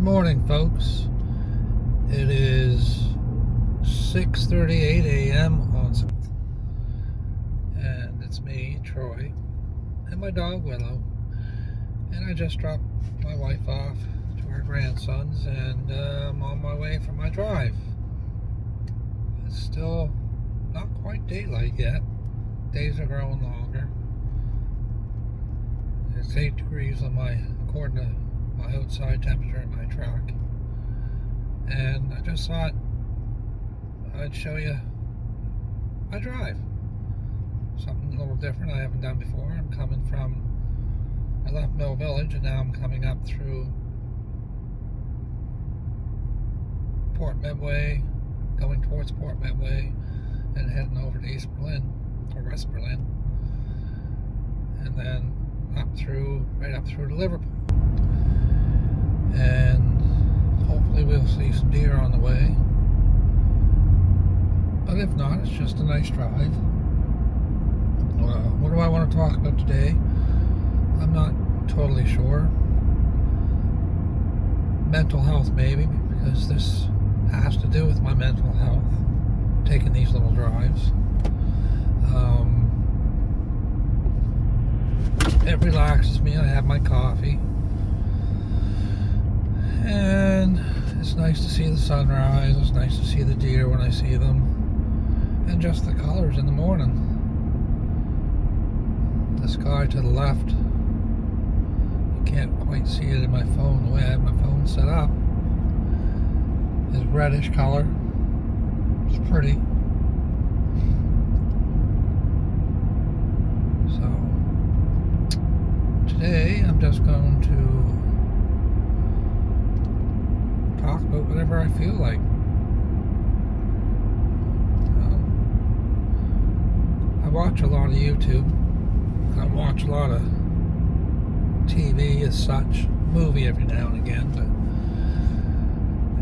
morning, folks. It is 6:38 a.m. on Sunday, and it's me, Troy, and my dog Willow. And I just dropped my wife off to her grandsons, and I'm on my way for my drive. It's still not quite daylight yet. Days are growing longer. It's 8 degrees according to my outside temperature in my truck. And I just thought I'd show you my drive. Something a little different I haven't done before. I left Mill Village and now I'm coming up through Port Midway, going towards Port Midway and heading over to East Berlin or West Berlin, and then right up through to Liverpool. And hopefully we'll see some deer on the way. But if not, it's just a nice drive. What do I want to talk about today? I'm not totally sure. Mental health, maybe, because this has to do with my mental health, taking these little drives. It relaxes me. I have my coffee. And it's nice to see the sunrise. It's nice to see the deer when I see them. And just the colors in the morning. The sky to the left, you can't quite see it in my phone the way I have my phone set up, is reddish color. It's pretty. So today I'm just going to talk about whatever I feel like. I watch a lot of YouTube. I watch a lot of TV as such, movie every now and again,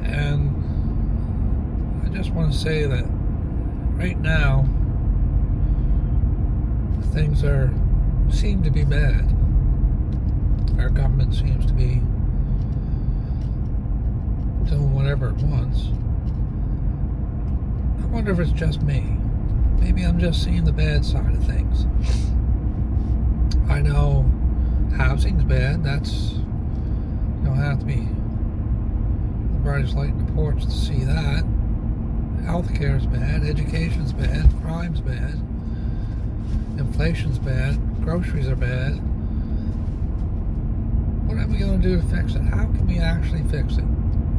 and I just want to say that right now things seem to be bad. Our government seems to be doing whatever it wants. I wonder if it's just me. Maybe I'm just seeing the bad side of things. I know housing's bad. You don't have to be the brightest light in the porch to see that. Healthcare's bad. Education's bad. Crime's bad. Inflation's bad. Groceries are bad. What are we going to do to fix it? How can we actually fix it?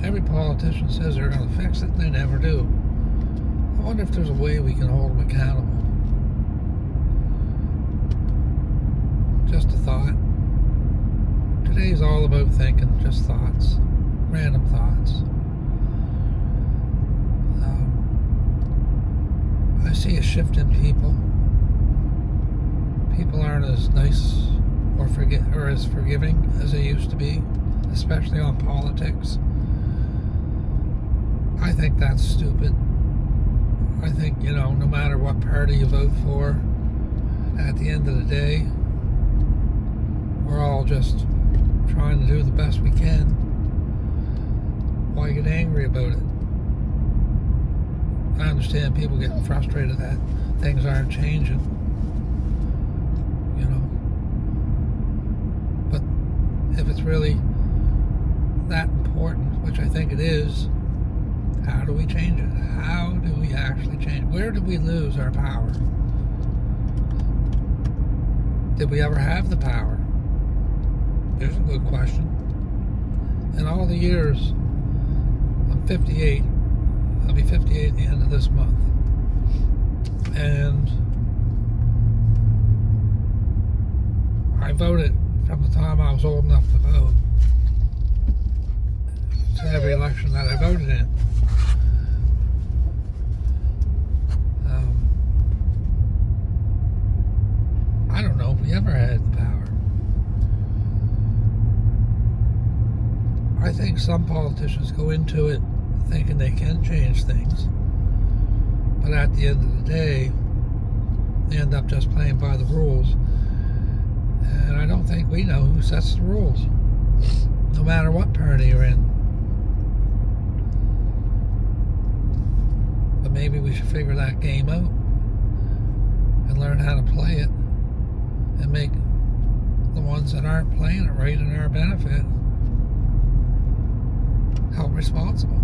Every politician says they're going to fix it, and they never do. I wonder if there's a way we can hold them accountable. Just a thought. Today's all about thinking, just thoughts, random thoughts. I see a shift in people. People aren't as nice or as forgiving as they used to be, especially on politics. I think that's stupid. I think, no matter what party you vote for, at the end of the day, we're all just trying to do the best we can. Why get angry about it? I understand people getting frustrated that things aren't changing. But if it's really that important, which I think it is, how do we change it? How do we actually change it? Where did we lose our power? Did we ever have the power? There's a good question. In all the years, I'm 58. I'll be 58 at the end of this month. And I voted from the time I was old enough to vote to every election that I voted in. I don't know if we ever had the power. I think some politicians go into it thinking they can change things, but at the end of the day, they end up just playing by the rules. And I don't think we know who sets the rules, no matter what party you're in. maybe we should figure that game out and learn how to play it and make the ones that aren't playing it right in our benefit held responsible.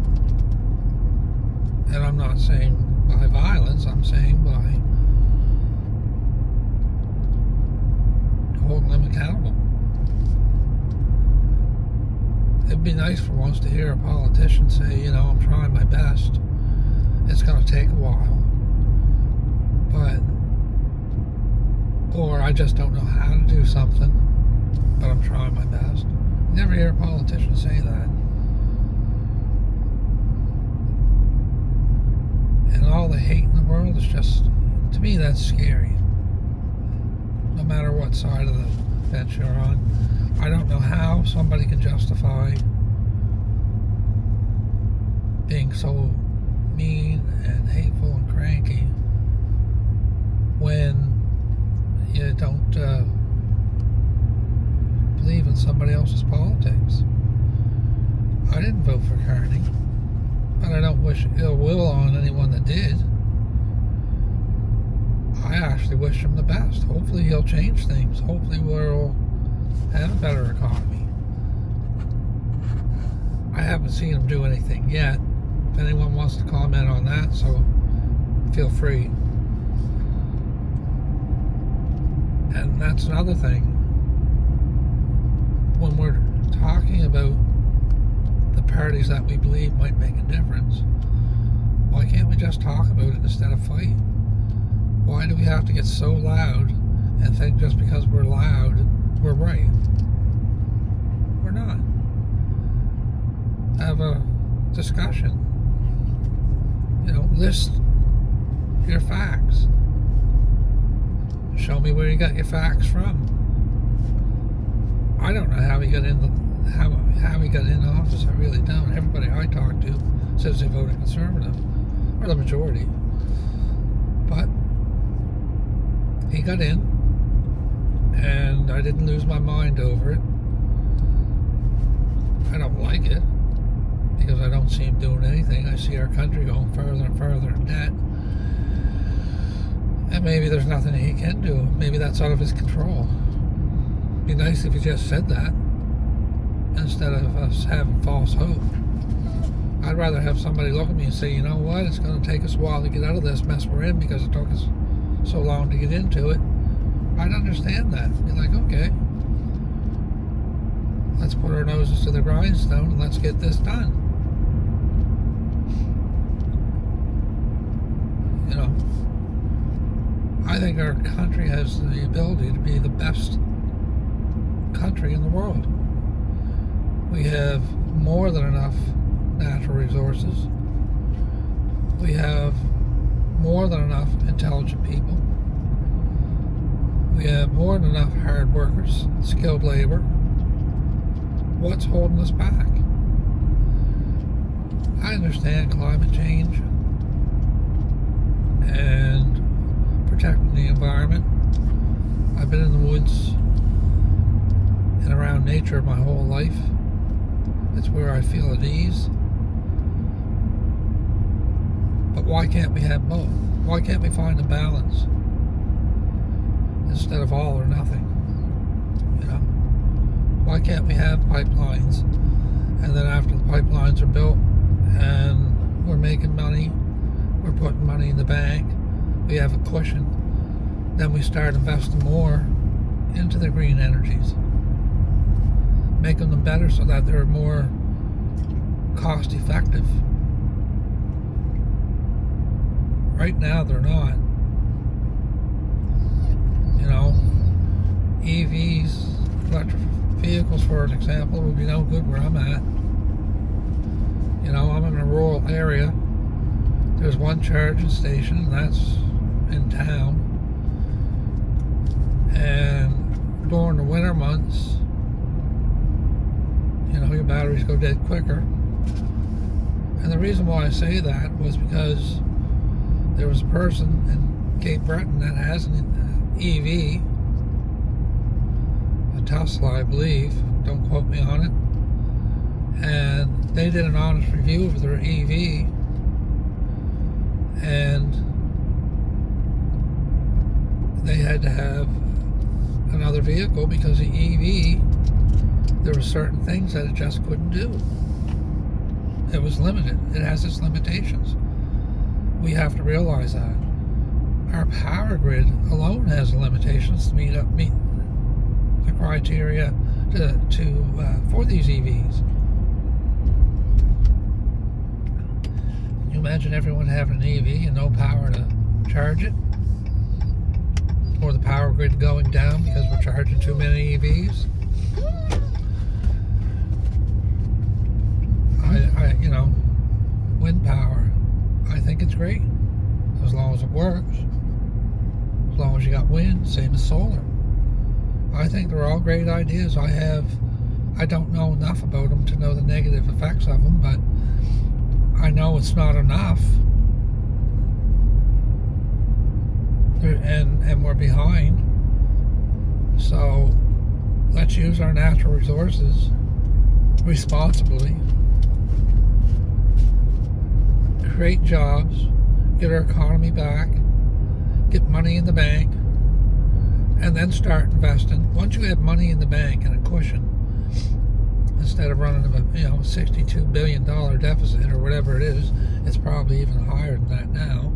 And I'm not saying by violence, I'm saying by holding them accountable. It'd be nice for once to hear a politician say, you know, I'm trying my best. It's going to take a while. Or I just don't know how to do something, but I'm trying my best. You never hear a politician say that. And all the hate in the world is just, to me, that's scary. No matter what side of the fence you're on. I don't know how somebody can justify being so mean and hateful and cranky when you don't believe in somebody else's politics. I didn't vote for Carney, but I don't wish ill will on anyone that did. I actually wish him the best. Hopefully he'll change things. Hopefully we'll have a better economy. I haven't seen him do anything yet. If anyone wants to comment on that, so feel free. And that's another thing. When we're talking about the parties that we believe might make a difference, why can't we just talk about it instead of fight? Why do we have to get so loud and think just because we're loud, we're right? We're not. Have a discussion. You know, list your facts. Show me where you got your facts from. I don't know how he got in how he got in office. I really don't. Everybody I talk to says they voted conservative, or the majority. But he got in, and I didn't lose my mind over it. I don't like it because I don't see him doing anything. I see our country going further and further in debt. And maybe there's nothing he can do. Maybe that's out of his control. It'd be nice if he just said that instead of us having false hope. I'd rather have somebody look at me and say, you know what, it's going to take us a while to get out of this mess we're in because it took us so long to get into it. I'd understand that. Be like, okay, let's put our noses to the grindstone and let's get this done. You know, I think our country has the ability to be the best country in the world. We have more than enough natural resources. We have more than enough intelligent people. We have more than enough hard workers, skilled labor. What's holding us back? I understand climate change and protecting the environment. I've been in the woods and around nature my whole life. It's where I feel at ease. But why can't we have both? Why can't we find a balance instead of all or nothing? You know? Why can't we have pipelines, and then after the pipelines are built and we're making money, we're putting money in the bank, we have a cushion, then we start investing more into the green energies, making them better so that they're more cost effective. Right now they're not. You know, EVs, electric vehicles for an example, would be no good where I'm at. You know, I'm in a rural area. There's one charging station, and that's in town. And during the winter months, you know, your batteries go dead quicker. And the reason why I say that was because there was a person in Cape Breton that has an EV, a Tesla, I believe, don't quote me on it, and they did an honest review of their EV, and they had to have another vehicle because the EV, there were certain things that it just couldn't do. It was limited. It has its limitations. We have to realize that. Our power grid alone has limitations to meet the criteria for these EVs. Can you imagine everyone having an EV and no power to charge it? Or the power grid going down because we're charging too many EVs? Wind power, I think it's great as long as it works, as long as you got wind. Same as solar. I think they're all great ideas. I don't know enough about them to know the negative effects of them, but I know it's not enough, and we're behind. So let's use our natural resources responsibly, create jobs, get our economy back, get money in the bank, and then start investing. Once you have money in the bank and a cushion, instead of running a $62 billion deficit or whatever it is, it's probably even higher than that now.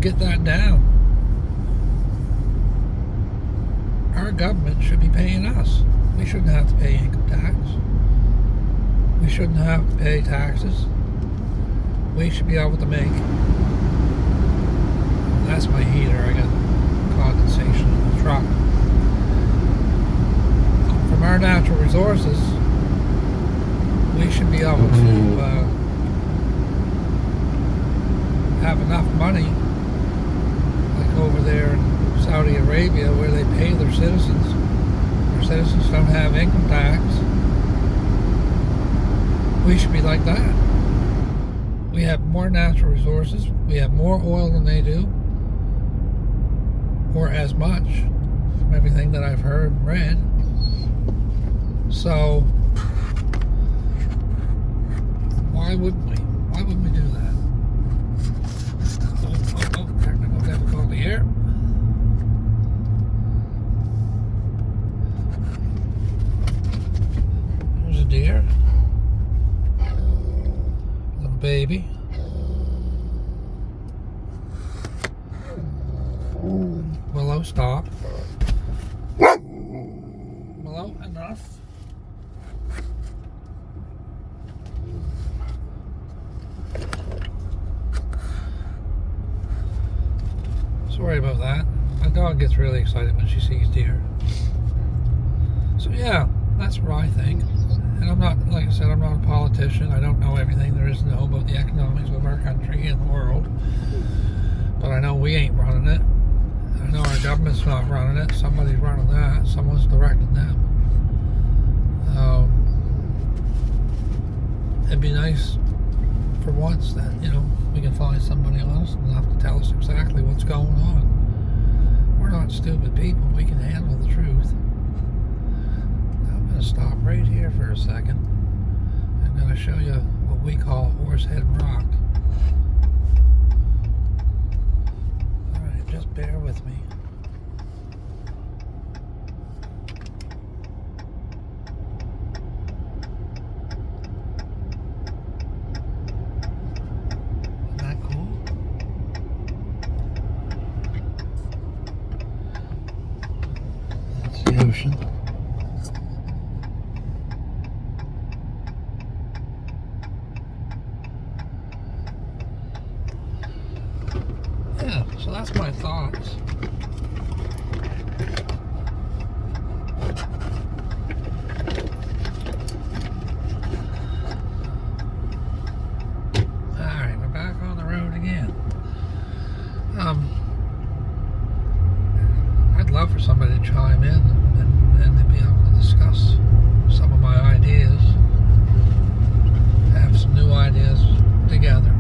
Get that down. Our government should be paying us. We shouldn't have to pay income tax. We shouldn't have to pay taxes. We should be able to make... That's my heater. I got condensation in the truck. From our natural resources, we should be able to have enough money, like over there in Saudi Arabia, where they pay their citizens. Their citizens don't have income tax. We should be like that. We have more natural resources. We have more oil than they do, or as much, from everything that I've heard and read. So why wouldn't we? Why wouldn't we do that? Technical difficulty here. There's a deer. Little baby. Willow, stop. Willow, enough. Sorry about that. My dog gets really excited when she sees deer. So yeah, that's what I think. And I'm not, like I said, I'm not a politician. I don't know everything there is to know about the economics of our country and the world. But I know we ain't running it. I know our government's not running it. Somebody's running that. Someone's directing them. It'd be nice for once that, we can find somebody honest enough to tell us exactly what's going on. We're not stupid people. We can handle the truth. I'm going to stop right here for a second. I'm going to show you what we call Horsehead Rock. Alright, just bear with me. Ocean. Yeah, so that's my thoughts. Alright, we're back on the road again. I'd love for somebody to chime in and to be able to discuss some of my ideas, have some new ideas together,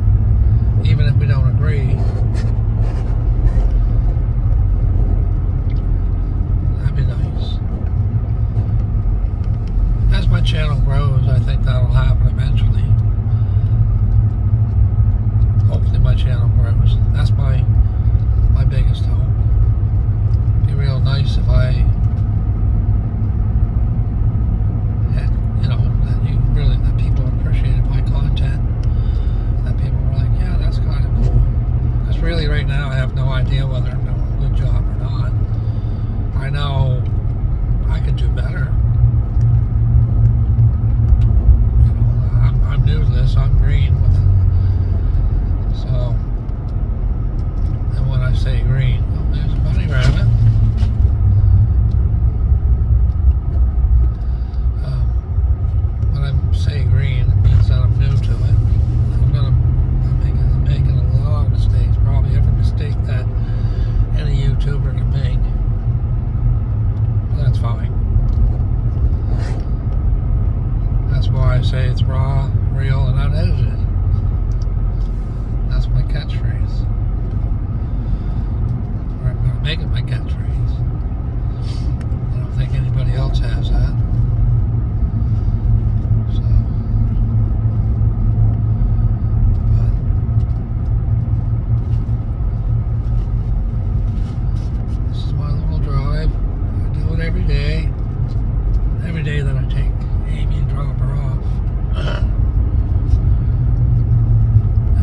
even if we don't agree. That'd be nice. As my channel grows, I think that'll happen eventually. That's my biggest hope. It'd be real nice if I had, that people appreciated my content. That people were like, yeah, that's kind of cool. Because really, right now, I have no idea whether I'm doing a good job or not. I know I could do better. I'm new to this. I'm green with it. So, and when I say green, oh, there's a bunny rabbit. When I say green, it means that I'm new to it. I'm making a lot of mistakes. Probably every mistake that any YouTuber can make. But that's fine. That's why I say it's raw, real, and unedited. That's my catchphrase. Or I'm going to make it my catchphrase. I don't think anybody else has that. So, but this is my little drive. I do it every day. Every day that I take Amy and drop her off.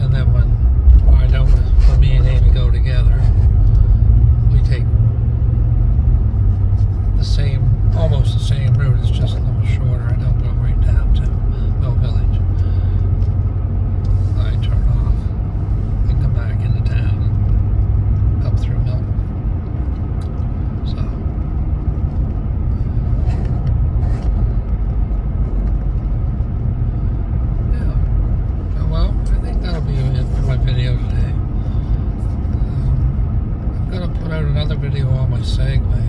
And then when me and Amy go together, we take almost the same route. It's just a little shorter. I don't go right down to Mill Village. I turn off and come back into town and up through Milton. So, yeah. Well, I think that'll be it for my video today. I'm going to put out another video on my Segway.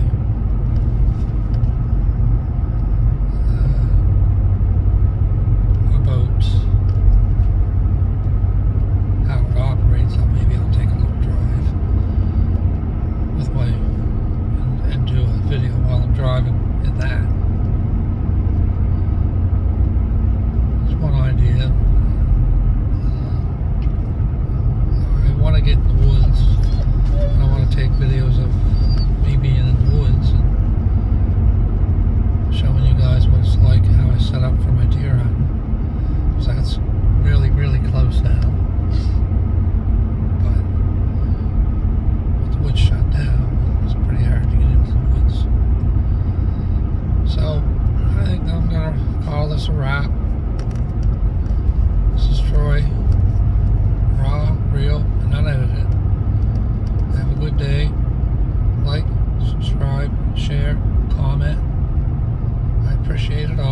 About how it operates. Maybe I'll take a little drive with and do a video while I'm driving in that. That's one idea. I want to get in the woods. I want to take videos of me being in the woods and showing you guys what it's like, how I set up for my deer hunt. So that's really, really close now. But with the woods shut down, it's pretty hard to get into the woods. So I think I'm going to call this a wrap. This is Troy. Raw, real, and unedited. Have a good day. Like, subscribe, share, comment. I appreciate it all.